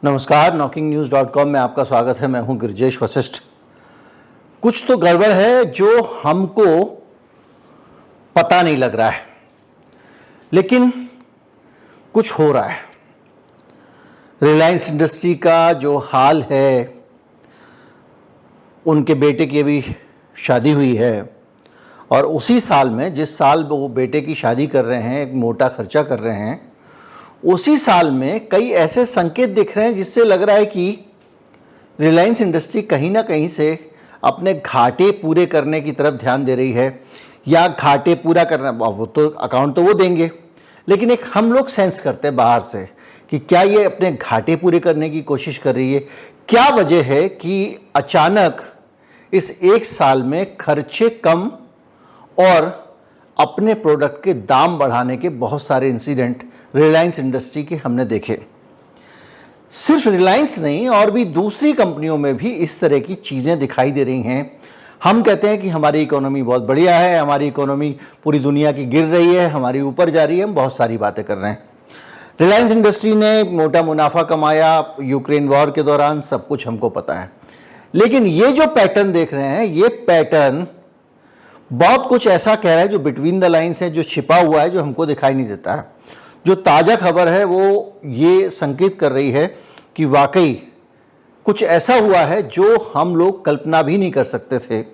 नमस्कार, knocking-news.com में आपका स्वागत है। मैं हूं गिरजेश वशिष्ठ। कुछ तो गड़बड़ है जो हमको पता नहीं लग रहा है, लेकिन कुछ हो रहा है। रिलायंस इंडस्ट्री का जो हाल है, उनके बेटे की अभी शादी हुई है और उसी साल में जिस साल वो बेटे की शादी कर रहे हैं, एक मोटा खर्चा कर रहे हैं, उसी साल में कई ऐसे संकेत दिख रहे हैं जिससे लग रहा है कि रिलायंस इंडस्ट्री कहीं ना कहीं से अपने घाटे पूरे करने की तरफ ध्यान दे रही है। या घाटे पूरा करना, वो तो अकाउंट तो वो देंगे, लेकिन एक हम लोग सेंस करते हैं बाहर से कि क्या ये अपने घाटे पूरे करने की कोशिश कर रही है। क्या वजह है कि अचानक इस एक साल में खर्चे कम और अपने प्रोडक्ट के दाम बढ़ाने के बहुत सारे इंसिडेंट रिलायंस इंडस्ट्री के हमने देखे। सिर्फ रिलायंस नहीं, और भी दूसरी कंपनियों में भी इस तरह की चीज़ें दिखाई दे रही हैं। हम कहते हैं कि हमारी इकोनॉमी बहुत बढ़िया है, हमारी इकोनॉमी पूरी दुनिया की गिर रही है, हमारी ऊपर जा रही है, हम बहुत सारी बातें कर रहे हैं। रिलायंस इंडस्ट्री ने मोटा मुनाफा कमाया यूक्रेन वॉर के दौरान, सब कुछ हमको पता है। लेकिन ये जो पैटर्न देख रहे हैं, ये पैटर्न बहुत कुछ ऐसा कह रहा है जो बिटवीन द लाइन्स है, जो छिपा हुआ है, जो हमको दिखाई नहीं देता है। जो ताज़ा खबर है वो ये संकेत कर रही है कि वाकई कुछ ऐसा हुआ है जो हम लोग कल्पना भी नहीं कर सकते थे।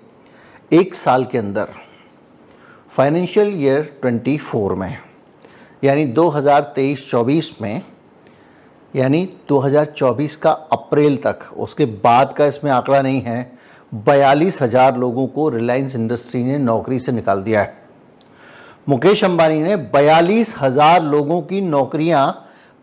एक साल के अंदर फाइनेंशियल ईयर 24 में, यानी 2023-24 में, यानी 2024 का अप्रैल तक, उसके बाद का इसमें आंकड़ा नहीं है, 42,000 लोगों को रिलायंस इंडस्ट्री ने नौकरी से निकाल दिया है। मुकेश अंबानी ने 42,000 लोगों की नौकरियां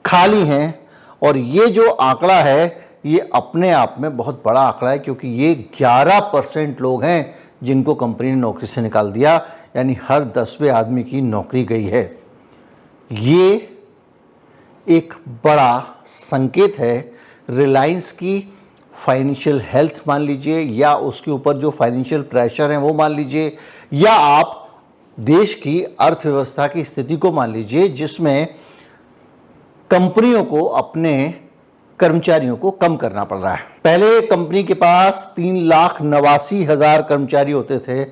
खाली हैं, और ये जो आंकड़ा है ये अपने आप में बहुत बड़ा आंकड़ा है, क्योंकि ये 11% लोग हैं जिनको कंपनी ने नौकरी से निकाल दिया, यानी हर 10वें आदमी की नौकरी गई है। ये एक बड़ा संकेत है रिलायंस की फाइनेंशियल हेल्थ मान लीजिए, या उसके ऊपर जो फाइनेंशियल प्रेशर है वो मान लीजिए, या आप देश की अर्थव्यवस्था की स्थिति को मान लीजिए, जिसमें कंपनियों को अपने कर्मचारियों को कम करना पड़ रहा है। पहले कंपनी के पास 3,89,000 कर्मचारी होते थे,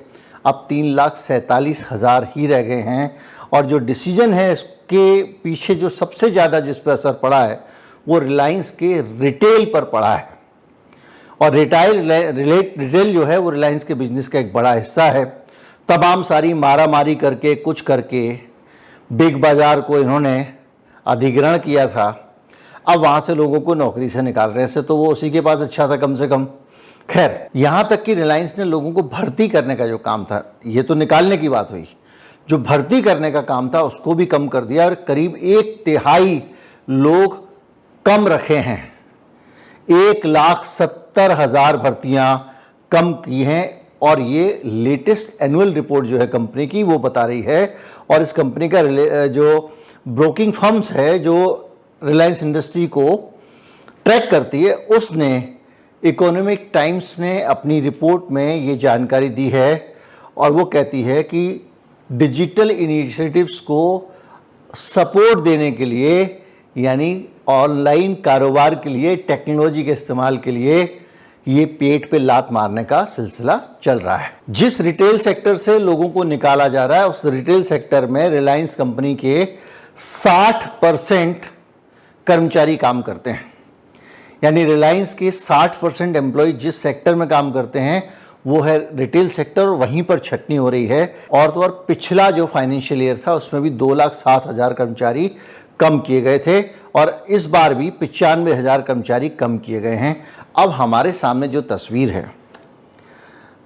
अब 3,47,000 ही रह गए हैं। और जो डिसीजन है इसके पीछे जो सबसे ज़्यादा जिस पर असर पड़ा है वो रिलायंस के रिटेल पर पड़ा है। और रिटेल जो है वो रिलायंस के बिजनेस का एक बड़ा हिस्सा है। तमाम सारी मारामारी करके, कुछ करके बिग बाज़ार को इन्होंने अधिग्रहण किया था। अब वहाँ से लोगों को नौकरी से निकाल रहे हैं, तो वो उसी के पास अच्छा था कम से कम। खैर, यहाँ तक कि रिलायंस ने लोगों को भर्ती करने का जो काम था, ये तो निकालने की बात हुई, जो भर्ती करने का काम था उसको भी कम कर दिया, और करीब 1/3 लोग कम रखे हैं। 1,70,000 भर्तियाँ कम की हैं, और ये लेटेस्ट एनुअल रिपोर्ट जो है कंपनी की वो बता रही है। और इस कंपनी का जो ब्रोकिंग फर्म्स है जो रिलायंस इंडस्ट्री को ट्रैक करती है, उसने इकोनॉमिक टाइम्स ने अपनी रिपोर्ट में ये जानकारी दी है, और वो कहती है कि डिजिटल इनिशिएटिव्स को सपोर्ट देने के लिए, यानी ऑनलाइन कारोबार के लिए, टेक्नोलॉजी के इस्तेमाल के लिए ये पेट पे लात मारने का सिलसिला चल रहा है। जिस रिटेल सेक्टर से लोगों को निकाला जा रहा है, उस रिटेल सेक्टर में रिलायंस कंपनी के 60% कर्मचारी काम करते हैं। यानी रिलायंस के 60% एम्प्लॉय जिस सेक्टर में काम करते हैं वो है रिटेल सेक्टर, और वहीं पर छटनी हो रही है। और तो और पिछला जो फाइनेंशियल ईयर था उसमें भी 2,07,000 कर्मचारी कम किए गए थे, और इस बार भी 95,000 कर्मचारी कम किए गए हैं। अब हमारे सामने जो तस्वीर है,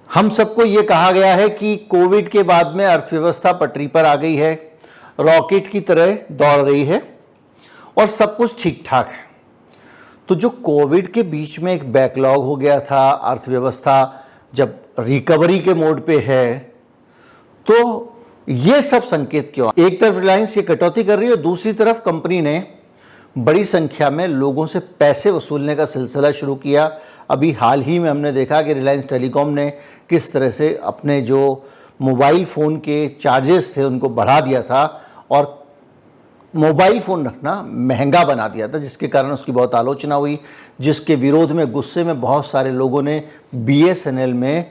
हम सबको ये कहा गया है कि कोविड के बाद में अर्थव्यवस्था पटरी पर आ गई है, रॉकेट की तरह दौड़ रही है और सब कुछ ठीक ठाक है। तो जो कोविड के बीच में एक बैकलॉग हो गया था, अर्थव्यवस्था जब रिकवरी के मोड पे है, तो ये सब संकेत क्यों? एक तरफ रिलायंस ये कटौती कर रही है और दूसरी तरफ कंपनी ने बड़ी संख्या में लोगों से पैसे वसूलने का सिलसिला शुरू किया। अभी हाल ही में हमने देखा कि रिलायंस टेलीकॉम ने किस तरह से अपने जो मोबाइल फ़ोन के चार्जेस थे उनको बढ़ा दिया था, और मोबाइल फ़ोन रखना महंगा बना दिया था, जिसके कारण उसकी बहुत आलोचना हुई, जिसके विरोध में गुस्से में बहुत सारे लोगों ने BSNL में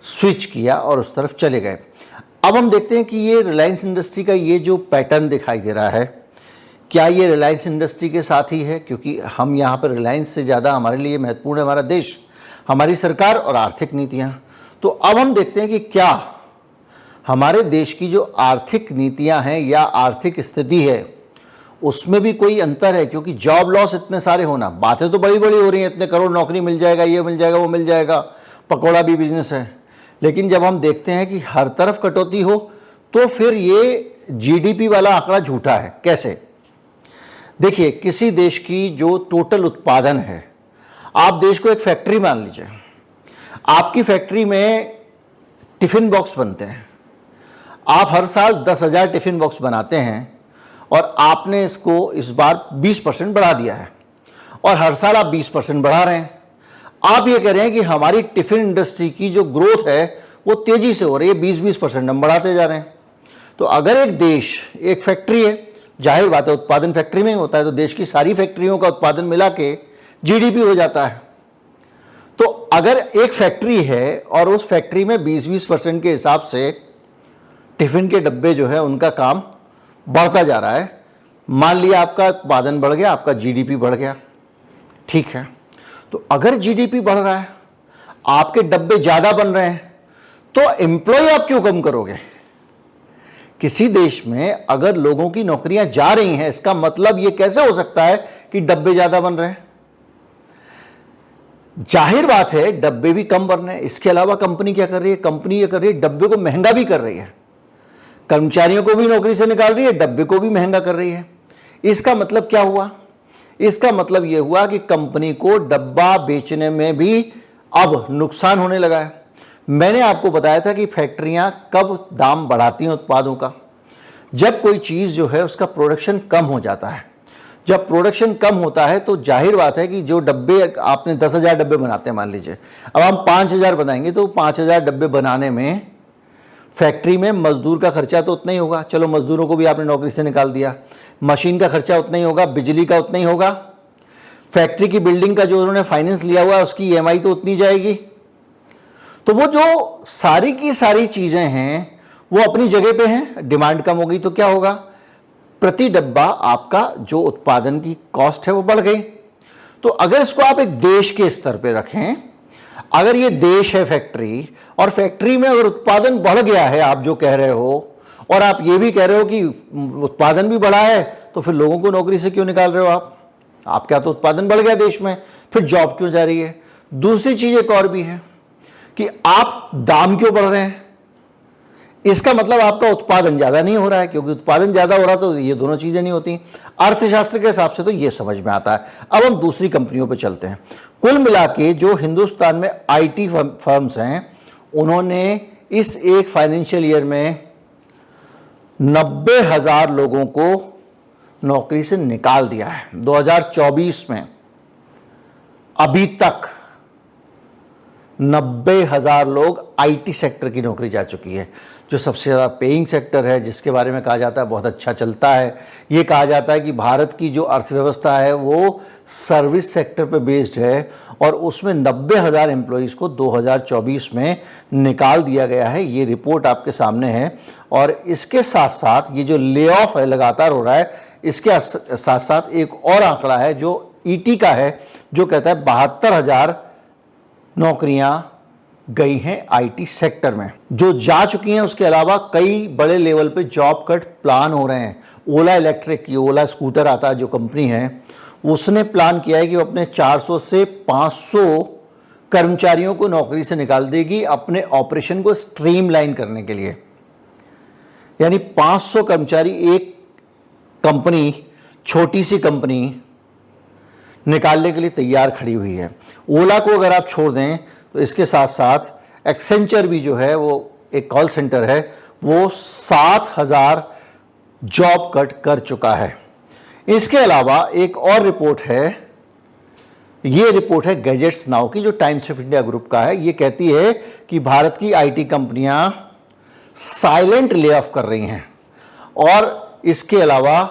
स्विच किया और उस तरफ चले गए। अब हम देखते हैं कि ये रिलायंस इंडस्ट्री का ये जो पैटर्न दिखाई दे रहा है, क्या ये रिलायंस इंडस्ट्री के साथ ही है? क्योंकि हम यहाँ पर रिलायंस से ज़्यादा हमारे लिए महत्वपूर्ण है हमारा देश, हमारी सरकार और आर्थिक नीतियाँ। तो अब हम देखते हैं कि क्या हमारे देश की जो आर्थिक नीतियाँ हैं या आर्थिक स्थिति है उसमें भी कोई अंतर है, क्योंकि जॉब लॉस इतने सारे होना, बातें तो बड़ी बड़ी हो रही हैं, इतने करोड़ नौकरी मिल जाएगा, ये मिल जाएगा, वो मिल जाएगा, पकौड़ा भी बिजनेस है, लेकिन जब हम देखते हैं कि हर तरफ कटौती हो तो फिर ये GDP वाला आंकड़ा झूठा है। कैसे? देखिए, किसी देश की जो टोटल उत्पादन है, आप देश को एक फैक्ट्री मान लीजिए, आपकी फैक्ट्री में टिफिन बॉक्स बनते हैं, आप हर साल 10,000 टिफिन बॉक्स बनाते हैं और आपने इसको इस बार 20% बढ़ा दिया है और हर साल आप 20% बढ़ा रहे हैं। आप ये कह रहे हैं कि हमारी टिफिन इंडस्ट्री की जो ग्रोथ है वो तेजी से हो रही है, 20% हम बढ़ाते जा रहे हैं। तो अगर एक देश, एक फैक्ट्री है, जाहिर बात है उत्पादन फैक्ट्री में ही होता है, तो देश की सारी फैक्ट्रियों का उत्पादन मिला के GDP हो जाता है। तो अगर एक फैक्ट्री है और उस फैक्ट्री में 20% के हिसाब से टिफिन के डब्बे जो है उनका काम बढ़ता जा रहा है, मान लिया आपका उत्पादन बढ़ गया, आपका GDP बढ़ गया, ठीक है। तो अगर GDP बढ़ रहा है, आपके डब्बे ज़्यादा बन रहे हैं, तो एम्प्लॉय आप क्यों कम करोगे? किसी देश में अगर लोगों की नौकरियां जा रही हैं, इसका मतलब यह कैसे हो सकता है कि डब्बे ज़्यादा बन रहे हैं? जाहिर बात है डब्बे भी कम बन रहे हैं। इसके अलावा कंपनी क्या कर रही है? कंपनी ये कर रही है, डब्बे को महंगा भी कर रही है, कर्मचारियों को भी नौकरी से निकाल रही है, डब्बे को भी महंगा कर रही है। इसका मतलब क्या हुआ? इसका मतलब यह हुआ कि कंपनी को डब्बा बेचने में भी अब नुकसान होने लगा है। मैंने आपको बताया था कि फैक्ट्रियां कब दाम बढ़ाती हैं उत्पादों का, जब कोई चीज़ जो है उसका प्रोडक्शन कम हो जाता है। जब प्रोडक्शन कम होता है तो जाहिर बात है कि जो डब्बे आपने 10,000 डब्बे बनाते हैं, मान लीजिए अब हम 5,000 बनाएंगे, तो 5,000 डब्बे बनाने में फैक्ट्री में मजदूर का खर्चा तो उतना ही होगा, चलो मजदूरों को भी आपने नौकरी से निकाल दिया, मशीन का खर्चा उतना ही होगा, बिजली का उतना ही होगा, फैक्ट्री की बिल्डिंग का जो उन्होंने फाइनेंस लिया हुआ है उसकी EMI तो उतनी जाएगी। तो वो जो सारी की सारी चीज़ें हैं वो अपनी जगह पे हैं। डिमांड कम हो गई तो क्या होगा? प्रति डब्बा आपका जो उत्पादन की कॉस्ट है वो बढ़ गई। तो अगर इसको आप एक देश के स्तर पे रखें, अगर ये देश है फैक्ट्री, और फैक्ट्री में अगर उत्पादन बढ़ गया है, आप जो कह रहे हो, और आप ये भी कह रहे हो कि उत्पादन भी बढ़ा है, तो फिर लोगों को नौकरी से क्यों निकाल रहे हो आप? आपका तो उत्पादन बढ़ गया देश में, फिर जॉब क्यों जा रही है? दूसरी चीज एक और भी है कि आप दाम क्यों बढ़ रहे हैं? इसका मतलब आपका उत्पादन ज्यादा नहीं हो रहा है, क्योंकि उत्पादन ज्यादा हो रहा तो ये दोनों चीजें नहीं होती। अर्थशास्त्र के हिसाब से तो ये समझ में आता है। अब हम दूसरी कंपनियों पे चलते हैं। कुल मिला के जो हिंदुस्तान में IT फर्म्स हैं, उन्होंने इस एक फाइनेंशियल ईयर में 90,000 लोगों को नौकरी से निकाल दिया है। 2024 में अभी तक 90,000 लोग IT सेक्टर की नौकरी जा चुकी है, जो सबसे ज़्यादा पेइंग सेक्टर है, जिसके बारे में कहा जाता है बहुत अच्छा चलता है। ये कहा जाता है कि भारत की जो अर्थव्यवस्था है वो सर्विस सेक्टर पे बेस्ड है, और उसमें 90,000 एम्प्लॉयज़ को 2024 में निकाल दिया गया है। ये रिपोर्ट आपके सामने है। और इसके साथ साथ ये जो ले ऑफ है लगातार हो रहा है, इसके साथ साथ एक और आंकड़ा है जो ET का है, जो कहता है 72,000 नौकरियां गई हैं IT सेक्टर में, जो जा चुकी हैं। उसके अलावा कई बड़े लेवल पे जॉब कट प्लान हो रहे हैं। ओला इलेक्ट्रिक, ये ओला स्कूटर आता है जो कंपनी है, उसने प्लान किया है कि वो अपने 400 से 500 कर्मचारियों को नौकरी से निकाल देगी अपने ऑपरेशन को स्ट्रीमलाइन करने के लिए। यानी 500 कर्मचारी एक कंपनी, छोटी सी कंपनी निकालने के लिए तैयार खड़ी हुई है। ओला को अगर आप छोड़ दें तो इसके साथ साथ एक्सेंचर भी जो है वो एक कॉल सेंटर है, वो 7,000 जॉब कट कर चुका है। इसके अलावा एक और रिपोर्ट है, ये रिपोर्ट है गैजेट्स नाउ की, जो टाइम्स ऑफ इंडिया ग्रुप का है। ये कहती है कि भारत की IT कंपनियां साइलेंट ले ऑफ कर रही हैं, और इसके अलावा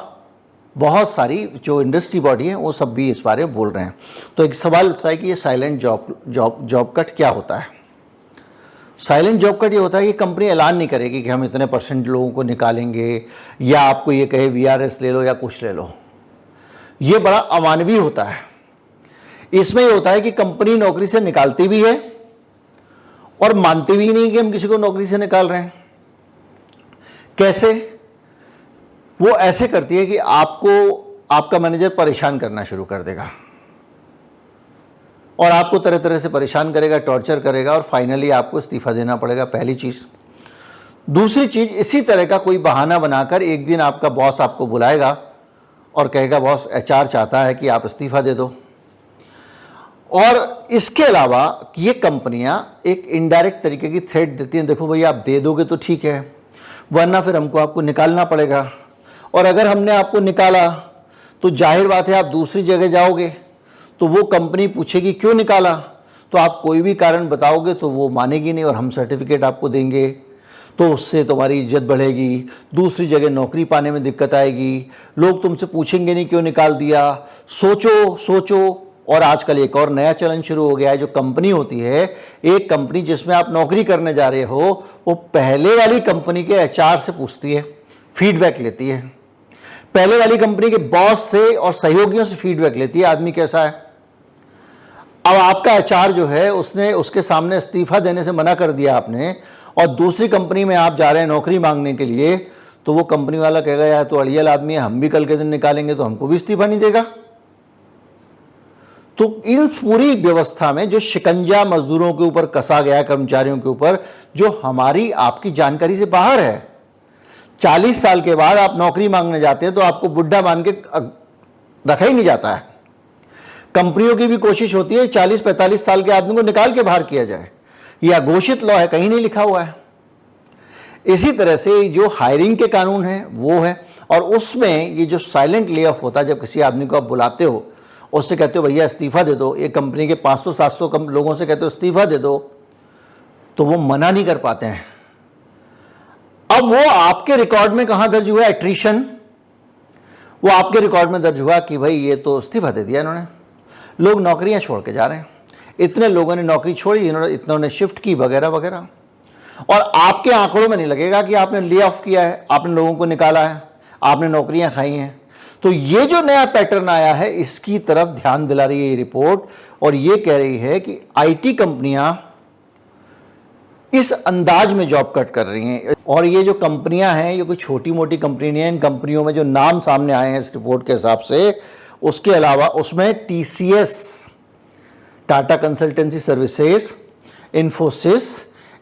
बहुत सारी जो इंडस्ट्री बॉडी है वो सब भी इस बारे में बोल रहे हैं। तो एक सवाल उठता है कि ये साइलेंट जॉब कट क्या होता है। साइलेंट जॉब कट ये होता है कि कंपनी ऐलान नहीं करेगी कि हम इतने % लोगों को निकालेंगे, या आपको ये कहे VRS ले लो या कुछ ले लो। ये बड़ा अमानवीय होता है। इसमें ये होता है कि कंपनी नौकरी से निकालती भी है और मानती भी नहीं कि हम किसी को नौकरी से निकाल रहे हैं। कैसे? वो ऐसे करती है कि आपको आपका मैनेजर परेशान करना शुरू कर देगा और आपको तरह तरह से परेशान करेगा, टॉर्चर करेगा और फाइनली आपको इस्तीफा देना पड़ेगा, पहली चीज़। दूसरी चीज़, इसी तरह का कोई बहाना बनाकर एक दिन आपका बॉस आपको बुलाएगा और कहेगा बॉस HR चाहता है कि आप इस्तीफा दे दो। और इसके अलावा ये कंपनियां एक इनडायरेक्ट तरीके की थ्रेट देती हैं, देखो भैया आप दे दोगे तो ठीक है, वरना फिर हमको आपको निकालना पड़ेगा, और अगर हमने आपको निकाला तो जाहिर बात है आप दूसरी जगह जाओगे तो वो कंपनी पूछेगी क्यों निकाला, तो आप कोई भी कारण बताओगे तो वो मानेगी नहीं और हम सर्टिफिकेट आपको देंगे, तो उससे तुम्हारी इज्जत बढ़ेगी, दूसरी जगह नौकरी पाने में दिक्कत आएगी, लोग तुमसे पूछेंगे नहीं क्यों निकाल दिया। सोचो सोचो। और आजकल एक और नया चलन शुरू हो गया है, जो कंपनी होती है, एक कंपनी जिसमें आप नौकरी करने जा रहे हो, वो पहले वाली कंपनी के HR से पूछती है, फीडबैक लेती है, पहले वाली कंपनी के बॉस से और सहयोगियों से फीडबैक लेती है आदमी कैसा है। अब आपका HR जो है उसने उसके सामने इस्तीफा देने से मना कर दिया आपने, और दूसरी कंपनी में आप जा रहे हैं नौकरी मांगने के लिए, तो वो कंपनी वाला कहेगा यार तो अड़ियल आदमी है, हम भी कल के दिन निकालेंगे तो हमको भी इस्तीफा नहीं देगा। तो इन पूरी व्यवस्था में जो शिकंजा मजदूरों के ऊपर कसा गया, कर्मचारियों के ऊपर, जो हमारी आपकी जानकारी से बाहर है। 40 साल के बाद आप नौकरी मांगने जाते हैं तो आपको बुढ़ा मान के रखा ही नहीं जाता है। कंपनियों की भी कोशिश होती है 40-45 साल के आदमी को निकाल के बाहर किया जाए, यह घोषित लॉ है, कहीं नहीं लिखा हुआ है। इसी तरह से जो हायरिंग के कानून है वो है, और उसमें ये जो साइलेंट ले ऑफ होता है, जब किसी आदमी को आप बुलाते हो, उससे कहते हो भैया इस्तीफा दे दो, एक कंपनी के 500-700 कम लोगों से कहते हो इस्तीफा दे दो, तो वो मना नहीं कर पाते हैं। अब वो आपके रिकॉर्ड में कहां दर्ज हुआ एट्रिशन, वो आपके रिकॉर्ड में दर्ज हुआ कि भाई ये तो इस्तीफा दे दिया इन्होंने, लोग नौकरियां छोड़ के जा रहे हैं, इतने लोगों ने नौकरी छोड़ी, इन्होंने ने शिफ्ट की वगैरह वगैरह, और आपके आंकड़ों में नहीं लगेगा कि आपने ले ऑफ किया है, आपने लोगों को निकाला है, आपने नौकरियां खाई हैं। तो ये जो नया पैटर्न आया है इसकी तरफ ध्यान दिला रही है ये रिपोर्ट, और ये कह रही है कि IT कंपनियां इस अंदाज में जॉब कट कर रही हैं। और ये जो कंपनियां हैं ये कोई छोटी मोटी कंपनी नहीं है। इन कंपनियों में जो नाम सामने आए हैं इस रिपोर्ट के हिसाब से, उसके अलावा उसमें TCS, Tata Consultancy Services, Infosys,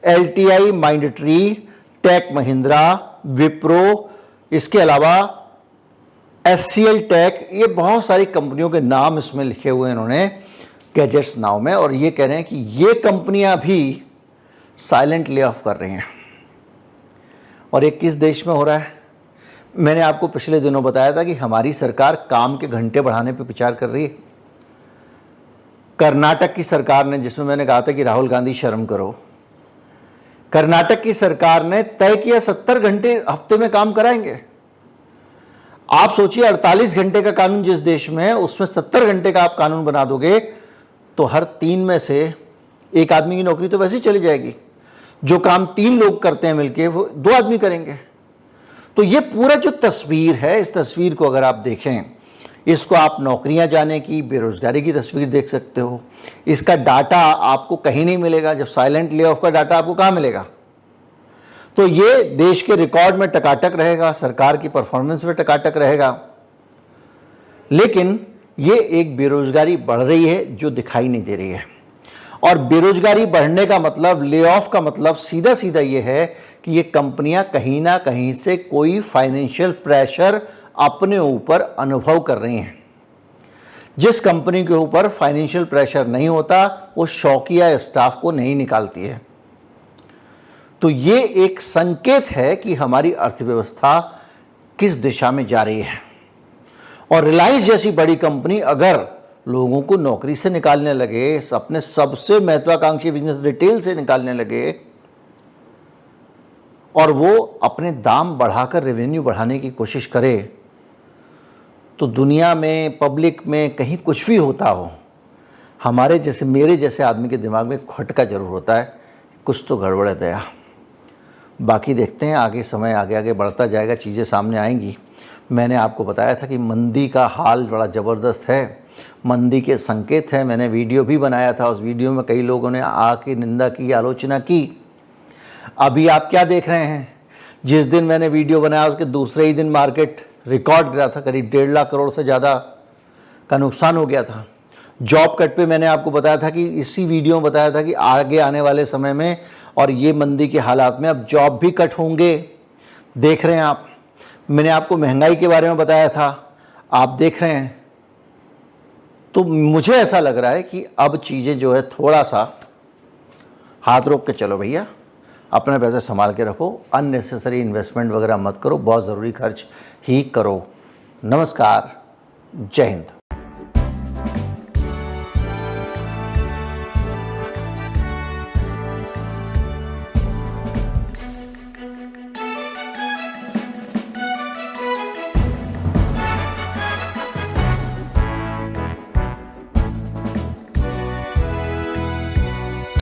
LTI, Mindtree, Tech Mahindra, Wipro, इसके अलावा HCL टेक, ये बहुत सारी कंपनियों के नाम इसमें लिखे हुए हैं इन्होंने गैजेट्स नाव में, और ये कह रहे हैं कि ये कंपनियां भी साइलेंट ले ऑफ कर रही हैं। और ये किस देश में हो रहा है? मैंने आपको पिछले दिनों बताया था कि हमारी सरकार काम के घंटे बढ़ाने पर विचार कर रही है। कर्नाटक की सरकार ने, जिसमें मैंने कहा था कि राहुल गांधी शर्म करो, कर्नाटक की सरकार ने तय किया 70 घंटे हफ्ते में काम कराएंगे। आप सोचिए 48 घंटे का कानून जिस देश में है, उसमें 70 घंटे का आप कानून बना दोगे तो हर 3 में से 1 आदमी की नौकरी तो वैसे ही चली जाएगी। जो काम 3 लोग करते हैं मिलके वो 2 आदमी करेंगे। तो ये पूरा जो तस्वीर है, इस तस्वीर को अगर आप देखें, इसको आप नौकरियां जाने की, बेरोजगारी की तस्वीर देख सकते हो। इसका डाटा आपको कहीं नहीं मिलेगा। जब साइलेंट ले ऑफ का डाटा आपको कहाँ मिलेगा? तो ये देश के रिकॉर्ड में टकाटक रहेगा, सरकार की परफॉर्मेंस में टकाटक रहेगा। लेकिन ये एक बेरोजगारी बढ़ रही है जो दिखाई नहीं दे रही है। और बेरोजगारी बढ़ने का मतलब, ले ऑफ का मतलब सीधा सीधा ये है कि ये कंपनियां कहीं ना कहीं से कोई फाइनेंशियल प्रेशर अपने ऊपर अनुभव कर रही हैं। जिस कंपनी के ऊपर फाइनेंशियल प्रेशर नहीं होता वो शौकिया स्टाफ को नहीं निकालती है। तो ये एक संकेत है कि हमारी अर्थव्यवस्था किस दिशा में जा रही है। और रिलायंस जैसी बड़ी कंपनी अगर लोगों को नौकरी से निकालने लगे, अपने सबसे महत्वाकांक्षी बिजनेस रिटेल से निकालने लगे, और वो अपने दाम बढ़ाकर रेवेन्यू बढ़ाने की कोशिश करे, तो दुनिया में, पब्लिक में कहीं कुछ भी होता हो, हमारे जैसे, मेरे जैसे आदमी के दिमाग में खटका जरूर होता है, कुछ तो गड़बड़ है दया। बाकी देखते हैं, आगे समय आगे आगे बढ़ता जाएगा, चीज़ें सामने आएंगी। मैंने आपको बताया था कि मंदी का हाल बड़ा ज़बरदस्त है, मंदी के संकेत हैं। मैंने वीडियो भी बनाया था, उस वीडियो में कई लोगों ने आके निंदा की, आलोचना की। अभी आप क्या देख रहे हैं? जिस दिन मैंने वीडियो बनाया उसके दूसरे ही दिन मार्केट रिकॉर्ड गिरा था, करीब 1.5 लाख करोड़ से ज़्यादा का नुकसान हो गया था। जॉब कट पे मैंने आपको बताया था कि इसी वीडियो में बताया था कि आगे आने वाले समय में और ये मंदी के हालात में अब जॉब भी कट होंगे, देख रहे हैं आप। मैंने आपको महंगाई के बारे में बताया था, आप देख रहे हैं। तो मुझे ऐसा लग रहा है कि अब चीज़ें जो है थोड़ा सा हाथ रोक के चलो भैया, अपने पैसे संभाल के रखो, अननेसेसरी इन्वेस्टमेंट वगैरह मत करो, बहुत ज़रूरी खर्च ही करो। नमस्कार, जय हिंद।